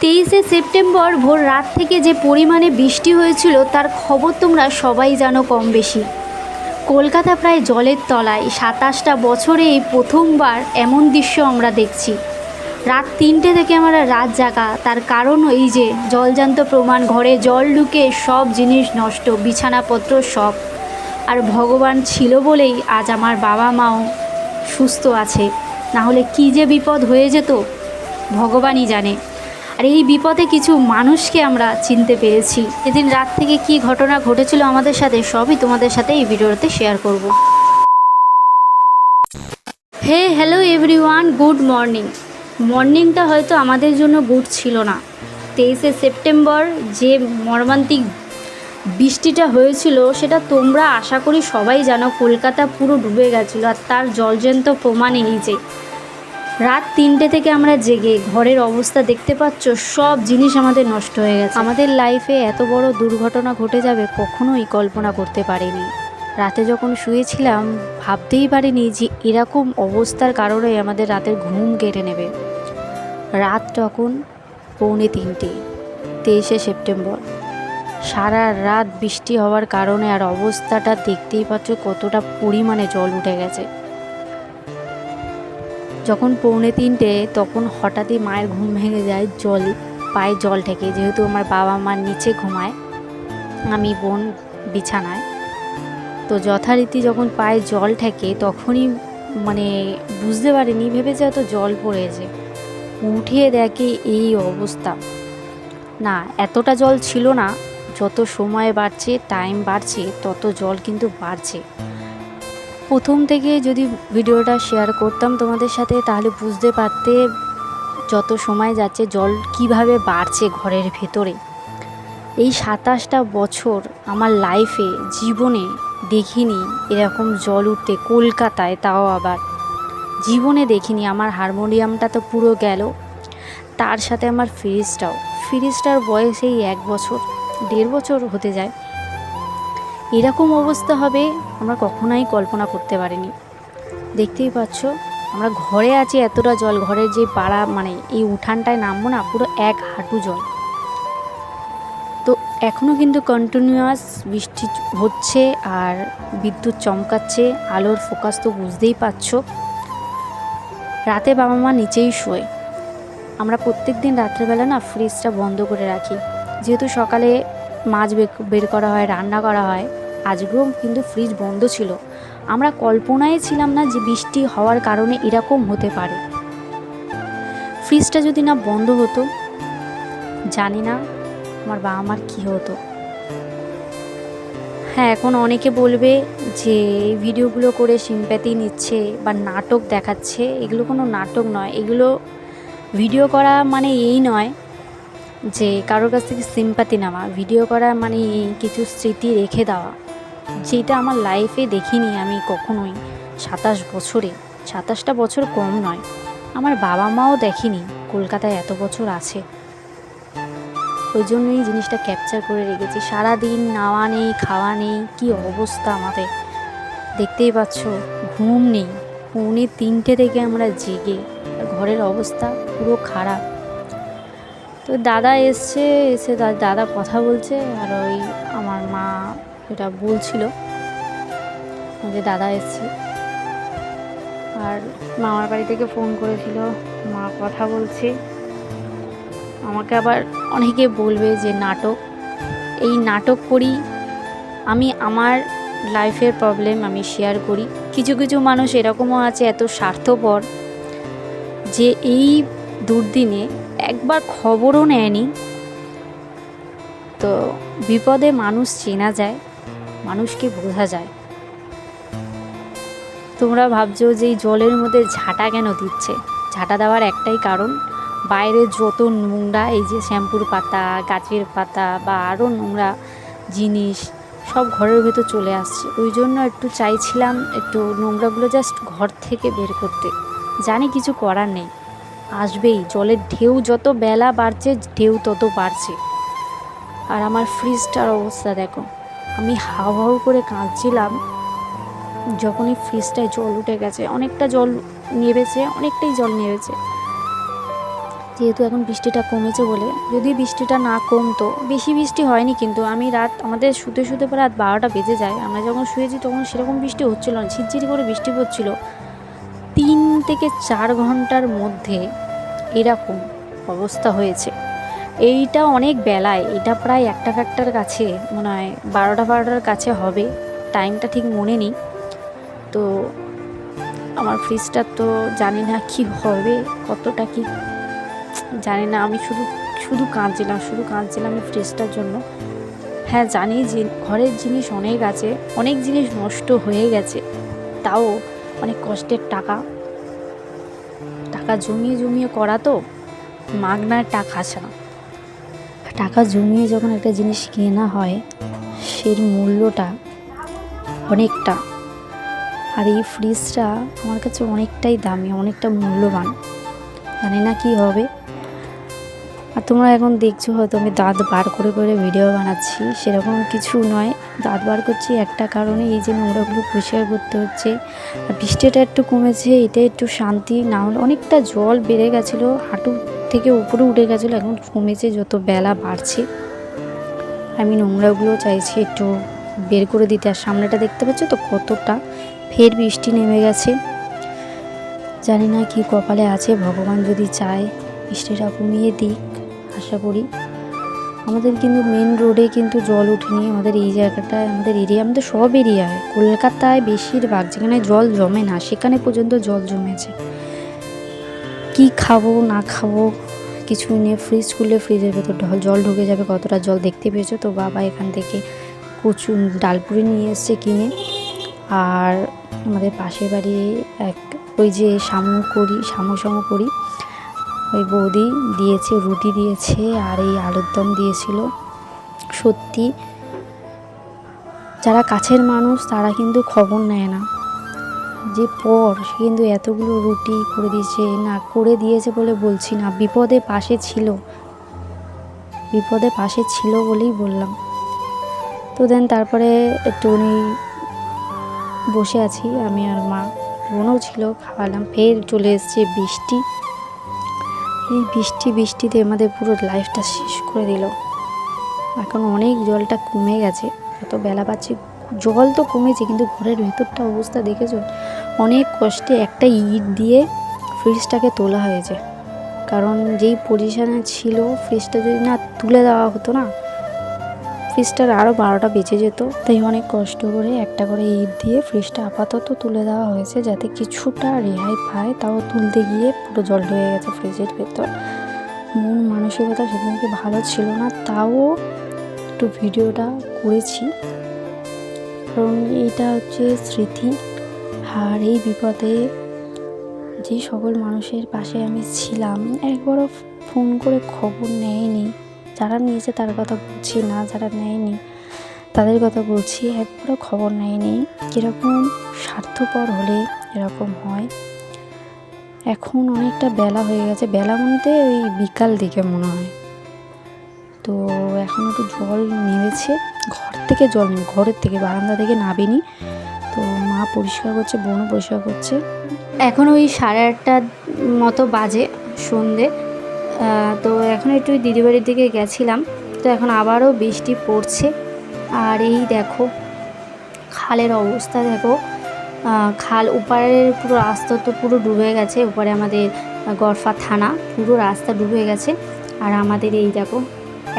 23শে September ভোর রাত থেকে যে পরিমাণে বৃষ্টি হয়েছিল তার খবর তোমরা সবাই জানো কম বেশি। কলকাতা প্রায় জলের তলায়। 27টা বছরে এই প্রথমবার এমন দৃশ্য আমরা দেখছি। রাত 3টে থেকে আমরা রাত জাগা, তার কারণ এই যে জলজান্ত প্রমাণ, ঘরে জল ঢুকে সব জিনিস নষ্ট, বিছানাপত্র সব। আর ভগবান ছিল বলেই আজ আমার বাবা মাও সুস্থ আছে, না হলে কী যে বিপদ হয়ে যেত ভগবানই জানে। আর এই বিপদে কিছু মানুষকে আমরা চিনতে পেরেছি। এদিন রাত থেকে কি ঘটনা ঘটেছিল আমাদের সাথে সবই তোমাদের সাথে এই ভিডিওতে শেয়ার করব। Hello everyone, good morning. মর্নিংটা হয়তো আমাদের জন্য গুড ছিল না। 23শে সেপ্টেম্বর যে মর্মান্তিক বৃষ্টিটা হয়েছিল সেটা তোমরা আশা করি সবাই জানো। কলকাতা পুরো ডুবে গেছিলো, আর তার জলজ্যান্ত প্রমাণ এই যে রাত 3টে থেকে আমরা জেগে ঘরের অবস্থা দেখতে পাচ্ছ, সব জিনিস আমাদের নষ্ট হয়ে গেছে। আমাদের লাইফে এত বড় দুর্ঘটনা ঘটে যাবে কখনোই কল্পনা করতে পারিনি। রাতে যখন শুয়েছিলাম ভাবতেই পারিনি যে এরকম অবস্থার কারণে আমাদের রাতের ঘুম কেড়ে নেবে। রাত তখন 2:45, 23শে সেপ্টেম্বর। সারা রাত বৃষ্টি হওয়ার কারণে আর অবস্থাটা দেখতেই পাচ্ছ কতটা পরিমাণে জল উঠে গেছে। যখন 2:45 তখন হঠাৎই মায়ের ঘুম ভেঙে যায় পায়ে জল ঠেকে। যেহেতু আমার বাবা মা নিচে ঘুমায়, আমি বোন বিছানায়, তো যথারীতি যখন পায়ে জল ঠেকে তখনই বুঝতে পারিনি, ভেবেছে হয়তো জল পড়েছে। উঠিয়ে দেখে এই অবস্থা। না, এতটা জল ছিল না। যত সময় বাড়ছে, টাইম বাড়ছে, তত জল কিন্তু বাড়ছে। প্রথম থেকে যদি ভিডিওটা শেয়ার করতাম তোমাদের সাথে তাহলে বুঝতে পারতে যত সময় যাচ্ছে জল কিভাবে বাড়ছে ঘরের ভেতরে। এই 27টা বছর আমার লাইফে জীবনে দেখিনি এরকম জল উঠতে, কলকাতায়, তাও আবার জীবনে দেখিনি। আমার হারমোনিয়ামটা তো পুরো গেল, তার সাথে আমার ফ্রিজটার বয়স এই 1 বছর 1.5 বছর হতে যায়। এরকম অবস্থা হবে আমরা কখনোই কল্পনা করতে পারিনি। দেখতেই পাচ্ছ আমরা ঘরে আছি, এতটা জল। ঘরের যে পাড়া এই উঠানটায় নামবো না, পুরো 1 হাঁটু জল। তো এখনও কিন্তু কন্টিনিউয়াস বৃষ্টি হচ্ছে আর বিদ্যুৎ চমকাচ্ছে। আলোর ফোকাস তো বুঝতেই পারছো। রাতে বাবা মা নিচেই শোয়। আমরা প্রত্যেক দিন রাত্রেবেলা না ফ্রিজটা বন্ধ করে রাখি, যেহেতু সকালে মাছ বের করা হয়, রান্না করা হয়। আজকেও কিন্তু ফ্রিজ বন্ধ ছিল। আমরা কল্পনায় ছিলাম না যে বৃষ্টি হওয়ার কারণে এরকম হতে পারে। ফ্রিজটা যদি না বন্ধ হতো, জানি না আমার বাবা মার কী হতো। হ্যাঁ, এখন অনেকে বলবে যে এই ভিডিওগুলো করে সিম্প্যাথি নিচ্ছে বা নাটক দেখাচ্ছে। এগুলো কোনো নাটক নয়। এগুলো ভিডিও করা এই নয় যে কারোর কাছ থেকে সিম্প্যাথি নেওয়া। ভিডিও করা কিছু স্মৃতি রেখে দেওয়া, যেটা আমার লাইফে দেখিনি আমি কখনোই। 27টা বছর কম নয়। আমার বাবা মাও দেখেনি কলকাতায় এত বছর আছে। ওই জন্যই জিনিসটা ক্যাপচার করে রেখেছি। সারাদিন নাওয়া নেই, খাওয়া নেই, কি অবস্থা আমাদের দেখতেই পাচ্ছ। ঘুম নেই, 2:45 থেকে আমরা জেগে, ঘরের অবস্থা পুরো খারাপ। তো দাদা এসে দাদা কথা বলছে, আর ওই আমার মা এটা বলছিল যে দাদা এসছে। আর মামার বাড়ি থেকে ফোন করেছিল, মা কথা বলছে। আমাকে আবার অনেকে বলবে যে নাটক, এই নাটক করি আমি। আমার লাইফের প্রবলেম আমি শেয়ার করি। কিছু কিছু মানুষ এরকমও আছে এত স্বার্থপর যে এই দুর্দিনে একবার খবরও নেয়নি। তো বিপদে মানুষ চেনা যায়, মানুষকে বোঝা যায়। তোমরা ভাবছো যে এই জলের মধ্যে ঝাঁটা কেন দিচ্ছে? ঝাঁটা দেওয়ার একটাই কারণ, বাইরে যত নোংরা, এই যে শ্যাম্পুর পাতা, গাছের পাতা বা আরও নোংরা জিনিস সব ঘরের ভেতর চলে আসছে। ওই জন্য একটু চাইছিলাম একটু নোংরাগুলো জাস্ট ঘর থেকে বের করতে। জানি কিছু করার নেই, আসবেই। জলের ঢেউ যত বেলা বাড়ছে, ঢেউ তত বাড়ছে। আর আমার ফ্রিজটার অবস্থা দেখো। আমি হাউ হাউ করে কাঁদছিলাম যখনই ফ্রিজটায় জল উঠে গেছে। অনেকটাই জল নেমেছে। যেহেতু এখন বৃষ্টিটা কমেছে বলে, যদি বৃষ্টিটা না কমতো, বেশি বৃষ্টি হয়নি কিন্তু আমি আমাদের শুতে শুতে প্রায় রাত 12টা বেজে যায়। আমরা যখন শুয়েছি তখন সেরকম বৃষ্টি হচ্ছিল না, ঝিরঝিরি করে বৃষ্টি পড়ছিল। 3 থেকে 4 ঘন্টার মধ্যে এরকম অবস্থা হয়েছে। এইটা অনেক বেলায়, এটা প্রায় 1টার কাছে মনে হয়, 12টার কাছে হবে, টাইমটা ঠিক মনে নেই। তো আমার ফ্রিজটার তো জানি না কি হবে, কতটা কি জানি না। আমি শুধু কাঁদছিলাম এই ফ্রিজটার জন্য। হ্যাঁ জানি যে ঘরের জিনিস অনেক আছে, অনেক জিনিস নষ্ট হয়ে গেছে, তাও অনেক কষ্টের টাকা জমিয়ে করা, তো মাগনার টাকা আসে না। টাকা জমিয়ে যখন একটা জিনিস কেনা হয় সের মূল্যটা অনেকটা। আর এই ফ্রিজটা আমার কাছে অনেকটাই দামি, অনেকটা মূল্যবান। জানি না কি হবে। আর তোমরা এখন দেখছো হয়তো আমি দাঁত বার করে করে ভিডিও বানাচ্ছি, সেরকম কিছু নয়। দাঁত বার করছি একটা কারণে, এই যে নোংরাগুলো পরিষ্কার করতে হচ্ছে। আর বৃষ্টিটা একটু কমেছে, এটা একটু শান্তি। না হলে অনেকটা জল বেড়ে গেছিলো, হাঁটু থেকে উপরে উঠে গেছিলো, এখন কমেছে যত বেলা বাড়ছে। আমি নোংরাগুলো চাইছি একটু বের করে দিতে। আর সামনেটা দেখতে পাচ্ছ তো কতটা, ফের বৃষ্টি নেমে গেছে। জানি না কি কপালে আছে, ভগবান যদি চায় বৃষ্টিটা কমিয়ে দিক, আশা করি। আমাদের কিন্তু মেন রোডে কিন্তু জল ওঠেনি, আমাদের এই জায়গাটায়, আমাদের আমাদের সব এরিয়ায়, কলকাতায় বেশিরভাগ যেখানে জল জমে না সেখানে পর্যন্ত জল জমেছে। কি খাবো না খাবো কিছু নেই, ফ্রিজ খুললে ফ্রিজের ভেতর জল ঢুকে যাবে। কতটা জল দেখতে পেয়েছো তো। বাবা এখান থেকে ডালপুরি নিয়ে এসছে কিনে। আর আমাদের পাশের বাড়ি এক ওই যে সামু করি ওই বৌদি দিয়েছে, রুটি দিয়েছে আর এই আলুর দম দিয়েছিল। সত্যি যারা কাছের মানুষ তারা কিন্তু খবর নেয় না, যে সে কিন্তু এতগুলো রুটি করে দিয়েছে বলে বলছি না, বিপদে পাশে ছিল বলেই বললাম। তো দেন তারপরে একটুখানি বসে আছি আমি আর মা, বোনও ছিল, খাওয়ালাম। ফের চলে এসছে বৃষ্টি। এই বৃষ্টিতে আমাদের পুরো লাইফটা শেষ করে দিল। এখন অনেক জলটা কমে গেছে, যত বেলা পাচ্ছি জল তো কমেছে, কিন্তু ঘরের ভেতরটা অবস্থা দেখেছো। অনেক কষ্টে একটা ইট দিয়ে ফ্রিজটাকে তোলা হয়েছে, কারণ যেই পজিশানে ছিল ফ্রিজটা যদি না তুলে দেওয়া হতো না, ফ্রিজটার আরও 12টা বেঁচে যেত। তাই অনেক কষ্ট করে একটা করে ইট দিয়ে ফ্রিজটা আপাতত তুলে দেওয়া হয়েছে, যাতে কিছুটা রেহাই পায়। তাও তুলতে গিয়ে পুরো জল হয়ে গেছে ফ্রিজের ভেতর। মন মানসিকতা সেদিনকে ভালো ছিল না, তাও একটু ভিডিওটা করেছি, কারণ এইটা হচ্ছে স্মৃতি। আর এই বিপদে যে সকল মানুষের পাশে আমি ছিলাম, একবারও ফোন করে খবর নেয়নি। যারা নিয়েছে তার কথা বলছি না, যারা নেয়নি তাদের কথা বলছি, একবারও খবর নেয়নি। কীরকম স্বার্থপর হলে এরকম হয়। এখন অনেকটা বেলা হয়ে গেছে, বেলা বলতে ওই বিকাল দিকে মনে হয়। তো এখন একটু জল নেমেছে, ঘরের থেকে বারান্দা থেকে নামেনি। তো মা পরিষ্কার করছে, বোনও পরিষ্কার করছে। এখন ওই 8:30টার মতো বাজে, সন্ধে। তো এখন একটু দিদিবাড়ির দিকে গেছিলাম, তো এখন আবারও বৃষ্টি পড়ছে। আর এই দেখো খালের অবস্থা দেখো, খাল ওপারের পুরো রাস্তা তো পুরো ডুবে গেছে। ওপারে আমাদের গড়ফা থানা, পুরো রাস্তা ডুবে গেছে। আর আমাদের এই দেখো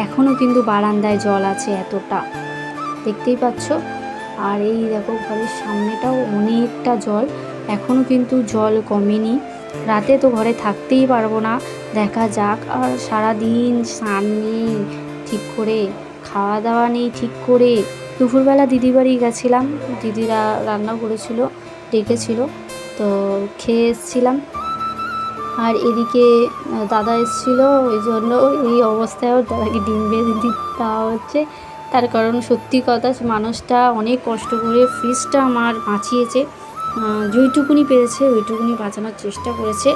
এখনও কিন্তু বারান্দায় জল আছে, এতটা দেখতেই পাচ্ছ। আর এই দেখো ঘরের সামনেটাও অনেকটা জল, এখনও কিন্তু জল কমেনি। রাতে তো ঘরে থাকতেই পারবো না, দেখা যাক। আর সারাদিন স্নান নেই ঠিক করে, খাওয়া দাওয়া নেই ঠিক করে। দুপুরবেলা দিদি বাড়ি গেছিলাম, দিদিরা রান্না করেছিল, ডেকেছিল, তো খেয়ে এসেছিলাম। আর এদিকে দাদা এসেছিল, ওই জন্য এই অবস্থায়ও দাদাকে ডিম ভেজে দেওয়া হচ্ছে। তার কারণ সত্যি কথা, মানুষটা অনেক কষ্ট করে ফ্রিজটা আমার বাঁচিয়েছে, যেইটুকুনি পেরেছে ওইটুকুনি বাঁচানোর চেষ্টা করেছে।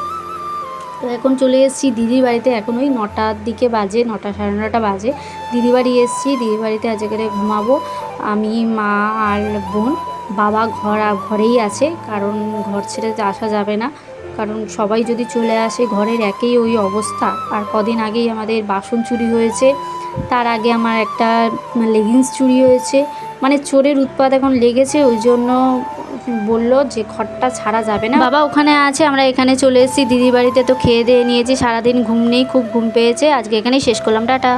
তো এখন চলে এসেছি দিদির বাড়িতে, এখন ওই 9টার দিকে বাজে, 9টা 9:30 বাজে। দিদি বাড়ি এসেছি, দিদি বাড়িতে আজকে ঘুমাবো আমি, মা আর বোন। বাবা ঘরেই আছে, কারণ ঘর ছেড়ে আসা যাবে না, কারণ সবাই যদি চলে আসে, ঘরের একেই ওই অবস্থা। আর কদিন আগেই আমাদের বাসন চুরি হয়েছে, তার আগে আমার একটা লেগিংস চুরি হয়েছে। মানে চোরের উৎপাত এখন লেগেছে, ওই জন্য বলল যে ঘরটা ছাড়া যাবে না। বাবা ওখানে আছে, আমরা এখানে চলে এসেছি দিদির বাড়িতে। তো খেয়ে দিয়ে নিয়েছি, সারাদিন ঘুম নেই, খুব ঘুম পেয়েছে। আজকে এখানেই শেষ করলাম, টাটা।